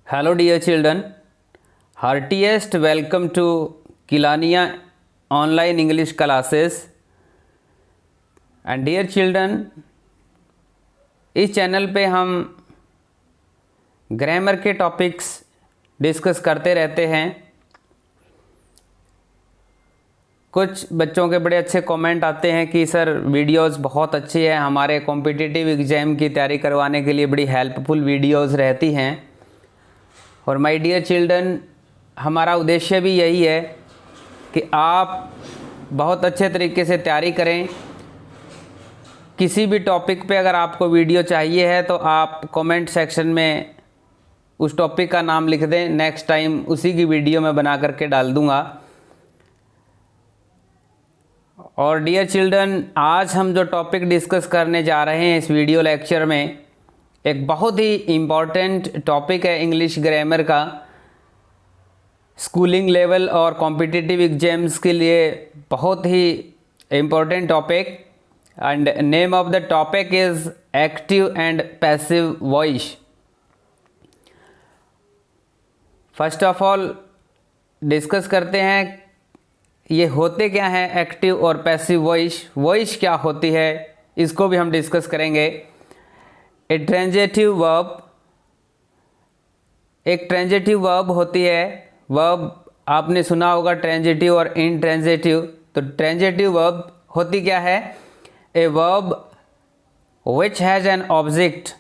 Hello dear children, heartiest welcome to Kilania online English classes. And dear children, इस channel पे हम grammar के topics discuss करते रहते हैं। कुछ बच्चों के बड़े अच्छे कमेंट आते हैं कि सर वीडियोस बहुत अच्छी है, हमारे कॉम्पिटिटिव एग्ज़ाम की तैयारी करवाने के लिए बड़ी हेल्पफुल वीडियोस रहती हैं। और माय डियर चिल्ड्रन, हमारा उद्देश्य भी यही है कि आप बहुत अच्छे तरीके से तैयारी करें। किसी भी टॉपिक पे अगर आपको वीडियो चाहिए है तो आप कमेंट सेक्शन में उस टॉपिक का नाम लिख दें, नेक्स्ट टाइम उसी की वीडियो मैं बना करके डाल दूँगा। और डियर चिल्ड्रन, आज हम जो टॉपिक डिस्कस करने जा रहे हैं इस वीडियो लेक्चर में, एक बहुत ही इम्पॉर्टेंट टॉपिक है इंग्लिश ग्रामर का। स्कूलिंग लेवल और कॉम्पिटिटिव एग्जाम्स के लिए बहुत ही important topic. And name of the topic is active and passive voice. First of all discuss करते हैं ये होते क्या हैं एक्टिव और पैसिव वॉइस। वॉइस क्या होती है इसको भी हम डिस्कस करेंगे। ए ट्रांजिटिव वर्ब, एक ट्रांजिटिव वर्ब होती है। वर्ब आपने सुना होगा ट्रांजिटिव और इनट्रांजिटिव। तो ट्रांजिटिव वर्ब होती क्या है? A verb which has an object,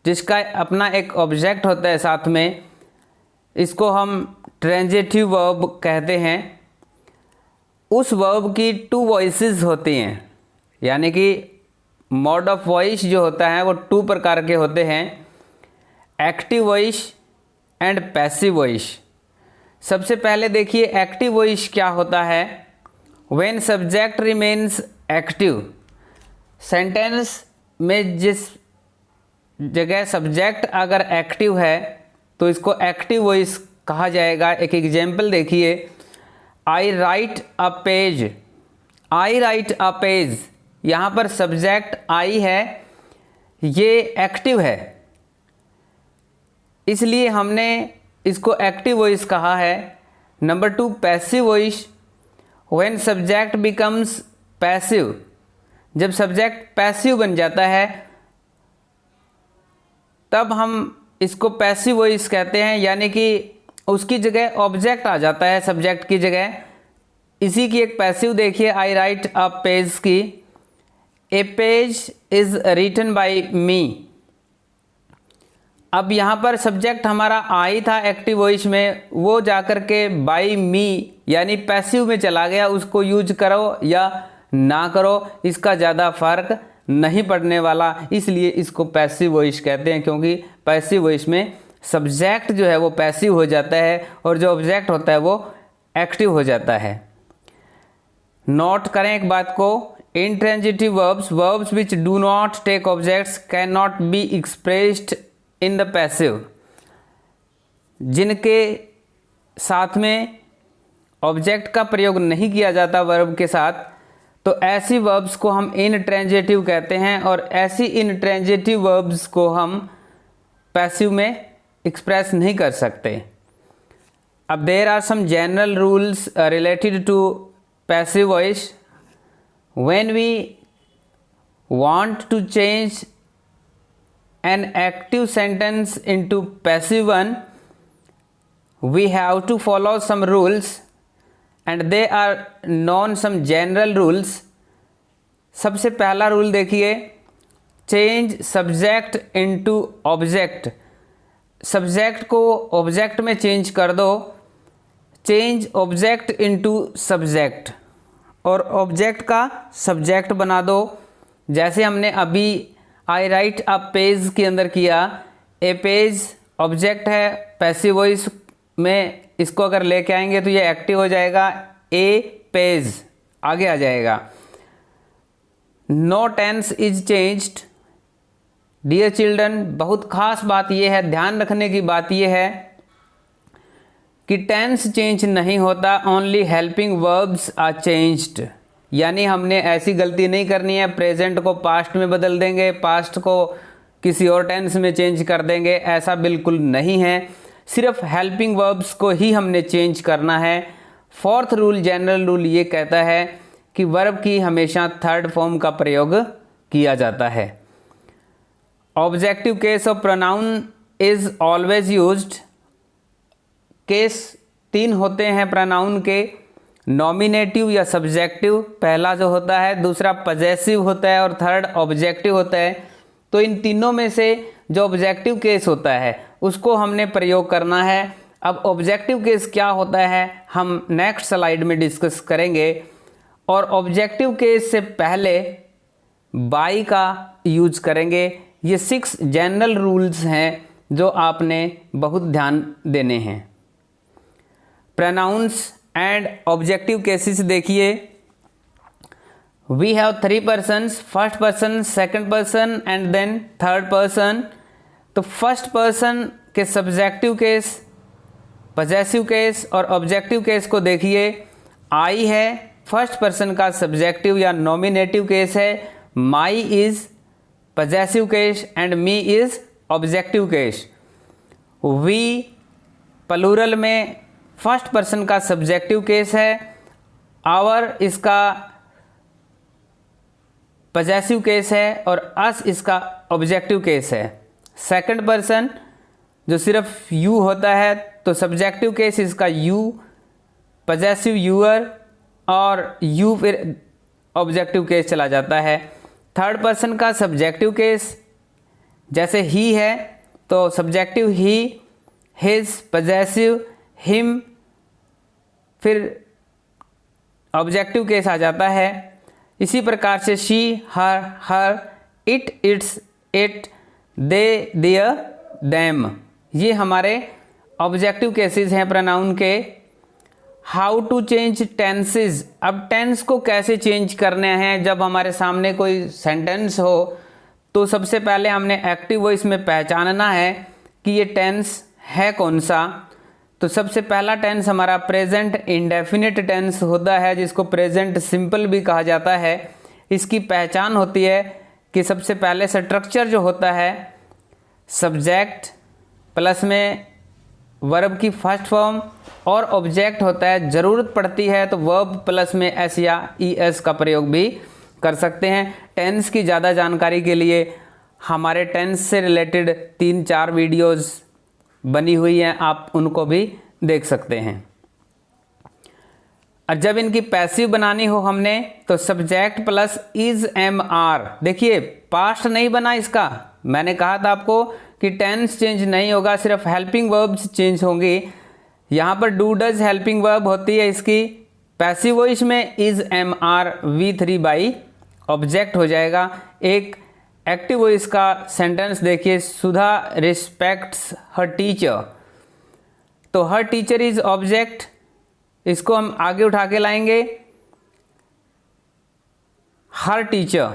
जिसका अपना एक ऑब्जेक्ट होता है साथ में, इसको हम ट्रांजिटिव वर्ब कहते हैं। उस वर्ब की टू वॉइसेस होती हैं, यानी कि मोड ऑफ वॉइस जो होता है वो टू प्रकार के होते हैं, active voice and passive voice. सबसे पहले देखिए एक्टिव वॉइस क्या होता है। When subject remains active, sentence में जिस जगह सब्जेक्ट अगर एक्टिव है तो इसको एक्टिव वॉइस कहा जाएगा। एक एग्जाम्पल देखिए, I write a page. I write a page, यहाँ पर सब्जेक्ट आई है, ये एक्टिव है, इसलिए हमने इसको एक्टिव वॉइस कहा है। Number 2 passive voice. When subject becomes passive, जब सब्जेक्ट पैसिव बन जाता है तब हम इसको पैसिव वॉइस कहते हैं, यानी कि उसकी जगह ऑब्जेक्ट आ जाता है सब्जेक्ट की जगह। इसी की एक पैसिव देखिए, आई राइट अ पेज की। ए पेज इज़ रिटन बाई मी। अब यहाँ पर सब्जेक्ट हमारा आई था एक्टिव वॉइस में, वो जाकर के बाई मी यानी पैसिव में चला गया। उसको यूज करो या ना करो इसका ज़्यादा फर्क नहीं पड़ने वाला, इसलिए इसको पैसिव वॉइस कहते हैं, क्योंकि पैसिव वॉइस में सब्जेक्ट जो है वो पैसिव हो जाता है और जो ऑब्जेक्ट होता है वो एक्टिव हो जाता है। नोट करें एक बात को, intransitive verbs, verbs which do not take objects cannot be expressed in the passive। जिनके साथ में ऑब्जेक्ट का प्रयोग नहीं किया जाता वर्ब के साथ, तो ऐसी वर्ब्स को हम इनट्रांजिटिव कहते हैं, और ऐसी इनट्रांजिटिव वर्ब्स को हम पैसिव में एक्सप्रेस नहीं कर सकते। अब there are some general rules related to passive voice. When we want to change an active sentence into passive one, we have to follow some rules, and they are known some general rules। सबसे पहला rule देखिए, change subject into object। Subject को object में change कर दो। Change object into subject, और object का subject बना दो। जैसे हमने अभी आई राइट अ पेज के अंदर किया। ए पेज ऑब्जेक्ट है, पैसिव वॉइस में इसको अगर लेके आएंगे तो ये एक्टिव हो जाएगा, ए पेज आगे आ जाएगा। No tense is changed. Dear children, बहुत खास बात यह है, ध्यान रखने की बात यह है कि टेंस चेंज नहीं होता, only helping verbs are changed. यानी हमने ऐसी गलती नहीं करनी है प्रेजेंट को पास्ट में बदल देंगे, पास्ट को किसी और टेंस में चेंज कर देंगे, ऐसा बिल्कुल नहीं है। सिर्फ हेल्पिंग वर्ब्स को ही हमने चेंज करना है। फोर्थ रूल, जनरल रूल, ये कहता है कि वर्ब की हमेशा थर्ड फॉर्म का प्रयोग किया जाता है। Objective case of pronoun is always used. Case 3 होते हैं प्रोनाउन के, नॉमिनेटिव या सब्जेक्टिव पहला जो होता है, दूसरा पजेसिव होता है और थर्ड ऑब्जेक्टिव होता है। तो इन तीनों में से जो ऑब्जेक्टिव केस होता है उसको हमने प्रयोग करना है। अब ऑब्जेक्टिव केस क्या होता है हम नेक्स्ट स्लाइड में डिस्कस करेंगे। और ऑब्जेक्टिव केस से पहले बाई का यूज करेंगे। ये 6 जनरल रूल्स हैं जो आपने बहुत ध्यान देने हैं। प्रोनाउंस एंड ऑब्जेक्टिव केसेस देखिए। We have 3 persons, first person, second person and then third person. तो फर्स्ट पर्सन के सब्जेक्टिव केस, पजेसिव केस और ऑब्जेक्टिव केस को देखिए। आई है फर्स्ट पर्सन का सब्जेक्टिव या नॉमिनेटिव केस है, my is possessive case and me is objective case. We plural में फर्स्ट पर्सन का सब्जेक्टिव केस है, आवर इसका पजेसिव केस है और अस इसका ऑब्जेक्टिव केस है। सेकंड पर्सन जो सिर्फ यू होता है तो सब्जेक्टिव केस इसका यू, पजेसिव यूअर और यू फिर ऑब्जेक्टिव केस चला जाता है। थर्ड पर्सन का सब्जेक्टिव केस जैसे ही है तो subjective he, his, possessive, him, फिर ऑब्जेक्टिव केस आ जाता है। इसी प्रकार से she, her, it, its, it, they, their, them, ये हमारे ऑब्जेक्टिव केसेस हैं प्रोनाउन के। How to change tenses. अब टेंस को कैसे चेंज करने हैं जब हमारे सामने कोई सेंटेंस हो, तो सबसे पहले हमने एक्टिव वॉइस में पहचानना है कि ये टेंस है कौन सा। तो सबसे पहला टेंस हमारा प्रेजेंट इंडेफिनिट टेंस होता है, जिसको प्रेजेंट सिंपल भी कहा जाता है। इसकी पहचान होती है कि सबसे पहले स्ट्रक्चर जो होता है, सब्जेक्ट प्लस में वर्ब की फर्स्ट फॉर्म और ऑब्जेक्ट होता है। ज़रूरत पड़ती है तो वर्ब प्लस में एस या ES का प्रयोग भी कर सकते हैं। टेंस की ज़्यादा जानकारी के लिए हमारे टेंस से रिलेटेड 3-4 वीडियोस बनी हुई हैं, आप उनको भी देख सकते हैं। और जब इनकी पैसिव बनानी हो हमने तो subject plus is am are. देखिए पास्ट नहीं बना इसका, मैंने कहा था आपको कि टेंस चेंज नहीं होगा, सिर्फ हेल्पिंग वर्ब्स चेंज होंगी। यहाँ पर डू डज हेल्पिंग वर्ब होती है इसकी। पैसिव वॉइस में is am are V3 by object हो जाएगा। एक एक्टिव वॉइस का सेंटेंस देखिए, सुधा रिस्पेक्ट्स हर टीचर। तो हर टीचर इज ऑब्जेक्ट, इसको हम आगे उठा के लाएंगे। हर टीचर,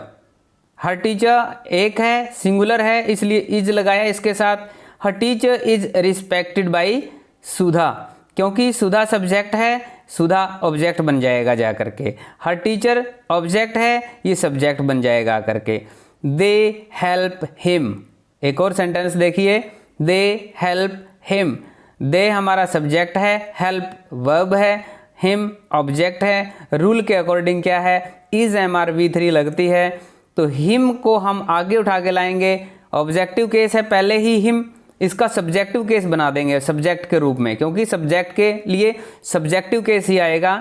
हर टीचर एक है, सिंगुलर है, इसलिए इज लगाया इसके साथ। हर टीचर इज रिस्पेक्टेड बाई सुधा, क्योंकि सुधा सब्जेक्ट है, सुधा ऑब्जेक्ट बन जाएगा जा करके। हर टीचर ऑब्जेक्ट है, ये सब्जेक्ट बन जाएगा करके। दे हेल्प हिम, एक और सेंटेंस देखिए, दे हेल्प हिम। दे हमारा सब्जेक्ट है, हेल्प वर्ब है, हिम ऑब्जेक्ट है। रूल के अकॉर्डिंग क्या है, इज एम आर V3 लगती है, तो हिम को हम आगे उठा के लाएंगे। ऑब्जेक्टिव केस है पहले ही हिम, इसका सब्जेक्टिव केस बना देंगे सब्जेक्ट के रूप में, क्योंकि सब्जेक्ट के लिए सब्जेक्टिव केस ही आएगा।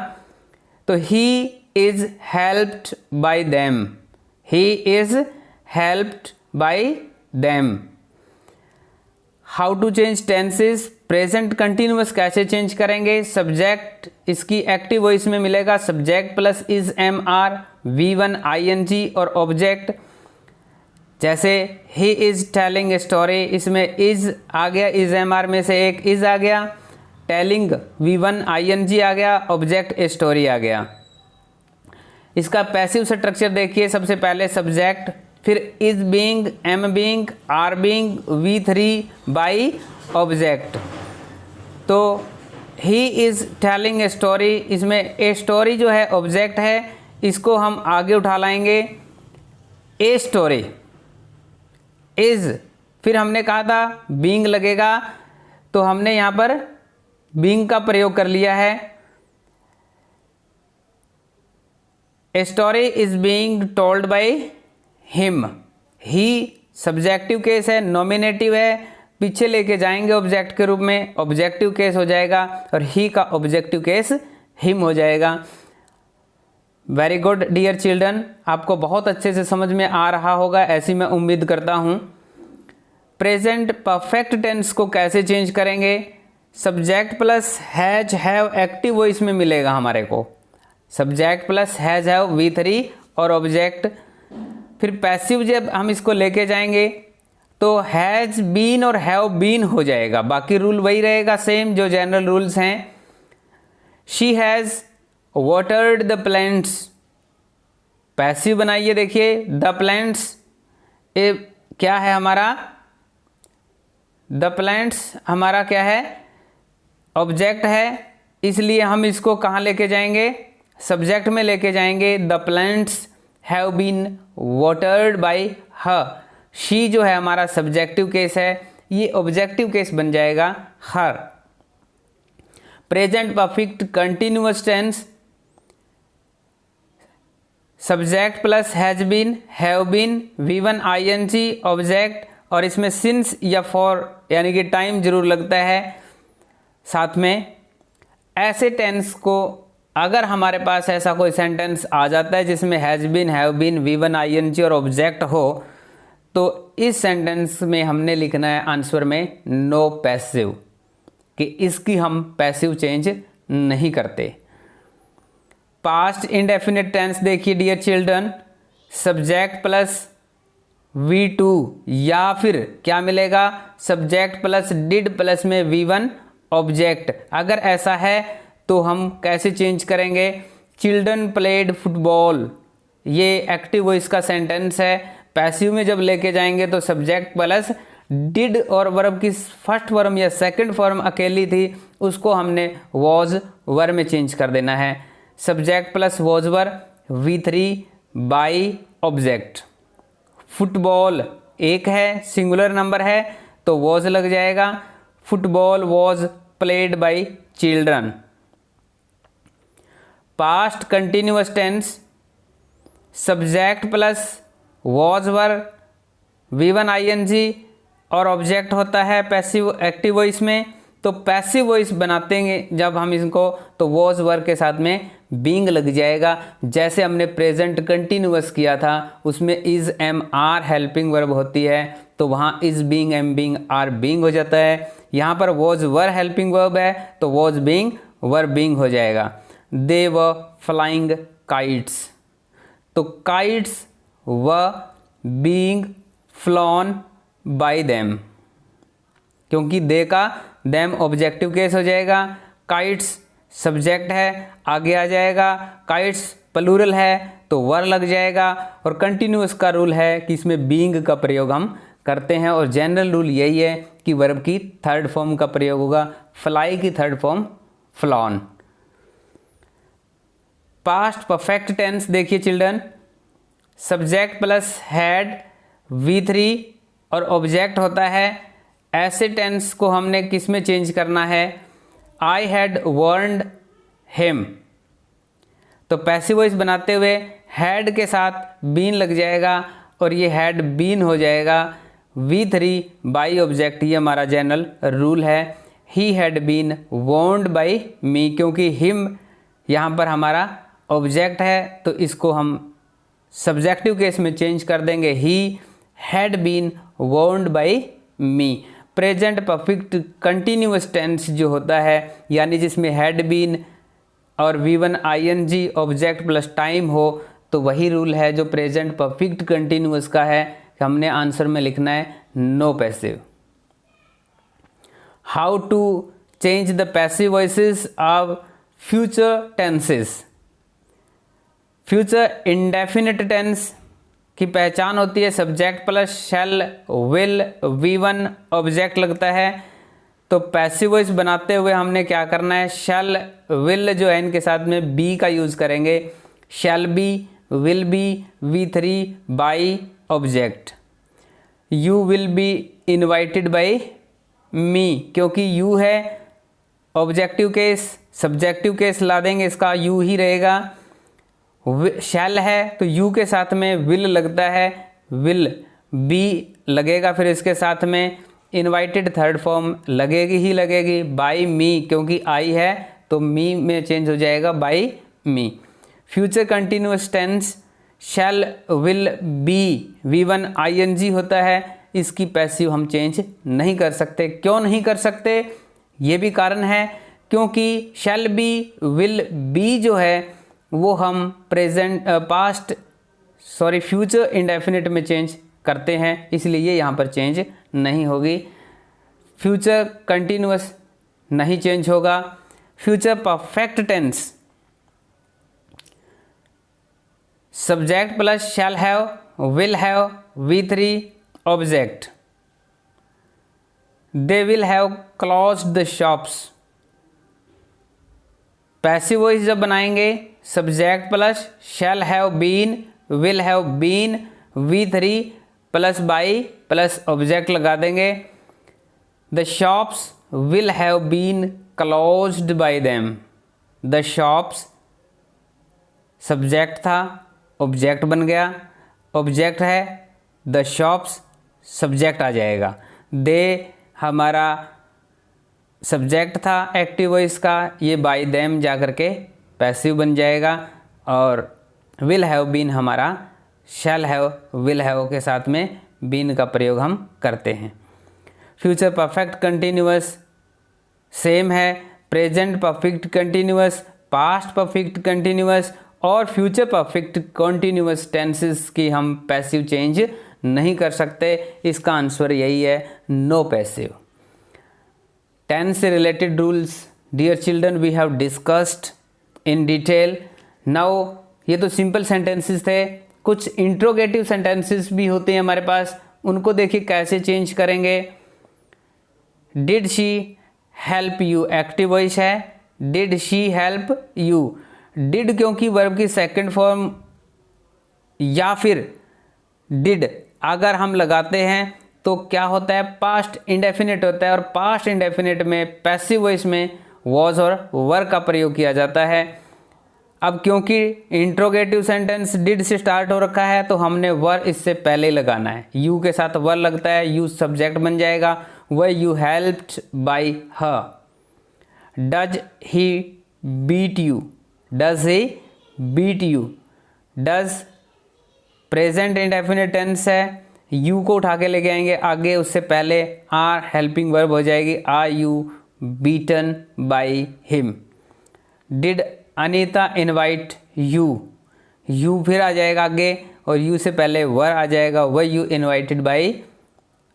तो he is helped by them, he is helped by them. How to change tenses. Present continuous कैसे चेंज करेंगे, सब्जेक्ट इसकी एक्टिव वॉइस में मिलेगा, subject plus is am are V1 ING और ऑब्जेक्ट। जैसे ही इज टेलिंग स्टोरी, इसमें is आ गया, इज एम आर में से एक इज आ गया, टेलिंग V1 ING आ गया, ऑब्जेक्ट स्टोरी आ गया। इसका पैसिव स्ट्रक्चर देखिए, सबसे पहले सब्जेक्ट, फिर is being, am being, are being, V3 by object. तो he is telling a story, इसमें ए स्टोरी जो है ऑब्जेक्ट है, इसको हम आगे उठा लाएंगे। ए स्टोरी इज, फिर हमने कहा था बीइंग लगेगा, तो हमने यहाँ पर बीइंग का प्रयोग कर लिया है। A story is being told by him, he subjective case है, नॉमिनेटिव है, पीछे लेके जाएंगे ऑब्जेक्ट के रूप में, ऑब्जेक्टिव केस हो जाएगा और ही का ऑब्जेक्टिव केस हिम हो जाएगा। वेरी गुड डियर चिल्ड्रन, आपको बहुत अच्छे से समझ में आ रहा होगा, ऐसी मैं उम्मीद करता हूँ। प्रेजेंट परफेक्ट टेंस को कैसे चेंज करेंगे? Subject plus has have active voice में मिलेगा हमारे को, subject plus has have V3 और ऑब्जेक्ट। फिर पैसिव जब हम इसको लेके जाएंगे तो हैज़ बीन और हैव बीन हो जाएगा, बाकी रूल वही रहेगा सेम जो जनरल रूल्स हैं। She has watered the plants, passive बनाइए, देखिए द प्लांट्स ये क्या है हमारा, द प्लांट्स हमारा क्या है, ऑब्जेक्ट है, इसलिए हम इसको कहाँ लेके जाएंगे, सब्जेक्ट में लेके जाएंगे। The plants have been watered by her, she जो है हमारा सब्जेक्टिव केस है, ये ऑब्जेक्टिव केस बन जाएगा her. Present perfect continuous tense, subject plus has been, have been, V1 ING object, और इसमें सिंस या फॉर यानी कि टाइम जरूर लगता है साथ में। ऐसे टेंस को अगर हमारे पास ऐसा कोई सेंटेंस आ जाता है जिसमें has been, have been, V1 ING और ऑब्जेक्ट हो, तो इस सेंटेंस में हमने लिखना है आंसर में नो पैसिव, कि इसकी हम पैसिव चेंज नहीं करते। पास्ट इंडेफिनिट टेंस देखिए dear children, subject plus V2 या फिर क्या मिलेगा, सब्जेक्ट प्लस डिड प्लस में V1 ऑब्जेक्ट। अगर ऐसा है तो हम कैसे चेंज करेंगे? चिल्ड्रन प्लेड फुटबॉल, ये एक्टिव वॉइस का सेंटेंस है, पैसिव में जब लेके जाएंगे तो सब्जेक्ट प्लस डिड और वर्ब की फर्स्ट फॉर्म या सेकंड फॉर्म अकेली थी, उसको हमने वॉज वर में चेंज कर देना है। Subject plus was were, V3 by object. Football एक है, सिंगुलर नंबर है तो वॉज लग जाएगा, football was played by children. Past continuous tense, subject plus was were, V1 ING और ऑब्जेक्ट होता है पैसिव एक्टिव वॉइस में, तो पैसिव वॉइस बनाते हैं जब हम इसको तो वॉज वर के साथ में बीइंग लग जाएगा। जैसे हमने प्रेजेंट कंटिन्यूअस किया था उसमें is am are helping verb होती है, तो वहाँ is being am being are being हो जाता है। यहाँ पर वॉज वर हेल्पिंग वर्ब है तो वॉज बीइंग वर बीइंग हो जाएगा। दे व फ्लाइंग काइट्स, तो काइट्स व बीइंग फ्लॉन बाय देम, क्योंकि दे का देम ऑब्जेक्टिव केस हो जाएगा, काइट्स सब्जेक्ट है आगे आ जाएगा, काइट्स प्लूरल है तो वर लग जाएगा, और कंटिन्यूअस का रूल है कि इसमें बीइंग का प्रयोग हम करते हैं, और जनरल रूल यही है कि वर्ब की थर्ड फॉर्म का प्रयोग होगा, फ्लाई की third form flown. Past perfect tense देखिए children, subject plus had, V3 और ऑब्जेक्ट होता है। ऐसे टेंस को हमने किस में चेंज करना है? आई हैड वार्न्ड हिम, तो पैसिव वॉइस बनाते हुए हैड के साथ बीन लग जाएगा और ये हैड बीन हो जाएगा, V3 बाई ऑब्जेक्ट, ये हमारा जनरल रूल है। He had been warned by me, क्योंकि हिम यहाँ पर हमारा ऑब्जेक्ट है तो इसको हम सब्जेक्टिव केस में चेंज कर देंगे, he had been warned by me. Present perfect continuous tense जो होता है यानी जिसमें हैड बीन और V1 ING object plus time हो, तो वही रूल है जो प्रेजेंट परफेक्ट कंटिन्यूअस का है कि हमने आंसर में लिखना है no passive. How to change the passive voices of future tenses. Future indefinite tense की पहचान होती है subject plus shall will, V1 object लगता है, तो पैसिव वॉइस बनाते हुए हमने क्या करना है, शैल विल जो है इनके साथ में बी का यूज़ करेंगे, shall be, will be, V3 by object. You will be invited by me, क्योंकि यू है ऑब्जेक्टिव केस, सब्जेक्टिव केस ला देंगे इसका यू ही रहेगा। शैल है तो यू के साथ में विल लगता है, विल बी लगेगा, फिर इसके साथ में इनवाइटेड थर्ड फॉर्म लगेगी ही लगेगी। बाय मी, क्योंकि आई है तो मी में चेंज हो जाएगा by me. Future continuous tense shall will be, V1 ING होता है, इसकी पैसिव हम चेंज नहीं कर सकते। क्यों नहीं कर सकते, ये भी कारण है, क्योंकि शैल बी विल बी जो है वो हम फ्यूचर इंडेफिनिट में चेंज करते हैं, इसलिए ये यहाँ पर चेंज नहीं होगी। फ्यूचर कंटिन्यूअस नहीं चेंज होगा। Future perfect tense subject plus shall have, will have, V3 object. They will have closed the shops. Passive voice जब बनाएंगे subject plus shall have been, will have been, V3 plus by plus object लगा देंगे। The shops will have been closed by them. The shops subject था, object बन गया, object है, the shops subject आ जाएगा। दे हमारा सब्जेक्ट था एक्टिव वॉइस का, ये बाय देम जा करके पैसिव बन जाएगा, और विल हैव बीन हमारा शैल हैव विल हैव के साथ में बीन का प्रयोग हम करते हैं। फ्यूचर परफेक्ट कंटिन्यूअस सेम है, present perfect continuous, past perfect continuous और फ्यूचर परफेक्ट कंटिन्यूअस टेंसेस की हम पैसिव चेंज नहीं कर सकते। इसका आंसर यही है, नो पैसिव। टेंस से related rules dear children we have discussed in detail. Now ये तो सिंपल सेंटेंसेस थे, कुछ इंट्रोगेटिव सेंटेंसेस भी होते हैं हमारे पास, उनको देखिए कैसे चेंज करेंगे। Did she help you, active voice है, did she help you. Did क्योंकि वर्ब की सेकंड फॉर्म या फिर डिड अगर हम लगाते हैं तो क्या होता है, पास्ट इंडेफिनिट होता है, और पास्ट इंडेफिनिट में पैसिव वॉइस में वॉज और वर का प्रयोग किया जाता है। अब क्योंकि इंट्रोगेटिव सेंटेंस डिड से स्टार्ट हो रखा है तो हमने वर इससे पहले लगाना है, यू के साथ वर लगता है, यू सब्जेक्ट बन जाएगा, वह you helped by her. Does he beat you, does he beat you. Does present indefinite tense है, यू को उठा के लेके आएंगे आगे, उससे पहले आर हेल्पिंग वर्ब हो जाएगी, are you beaten by him. Did Anita invite you, you फिर आ जाएगा आगे और यू से पहले वर आ जाएगा, were you invited bye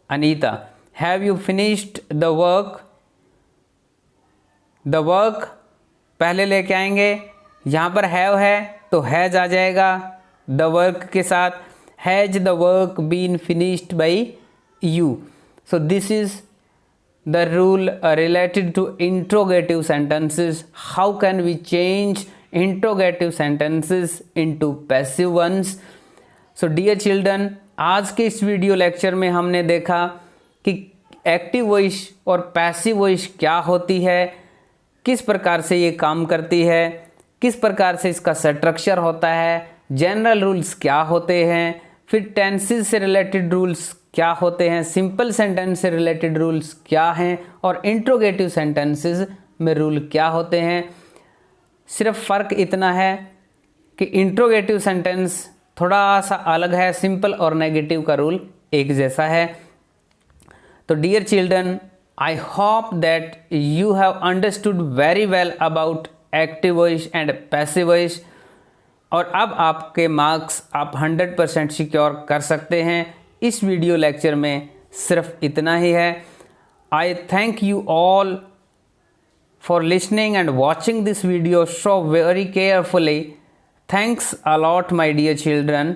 Anita. Have you finished the work, the work पहले लेके आएंगे, यहाँ पर हैव है तो हैज आ जाएगा द वर्क के साथ, has the work been finished by you. So this is the rule related to interrogative sentences. How can we change interrogative sentences into passive ones? So dear children, आज के इस video lecture में हमने देखा कि active voice और passive voice क्या होती है, किस प्रकार से ये काम करती है, किस प्रकार से इसका स्ट्रक्चर होता है, जनरल रूल्स क्या होते हैं, फिर टेंसेस से रिलेटेड रूल्स क्या होते हैं, सिंपल सेंटेंस से रिलेटेड रूल्स क्या हैं, और इंट्रोगेटिव सेंटेंसेस में रूल क्या होते हैं। सिर्फ फ़र्क इतना है कि इंट्रोगेटिव सेंटेंस थोड़ा सा अलग है, सिंपल और नेगेटिव का रूल एक जैसा है। तो dear children, I hope that you have understood very well about active voice and passive voice, और अब आपके मार्क्स आप 100% सिक्योर कर सकते हैं। इस वीडियो लेक्चर में सिर्फ इतना ही है। I thank you all for listening and watching this video so very carefully. Thanks a lot my dear children.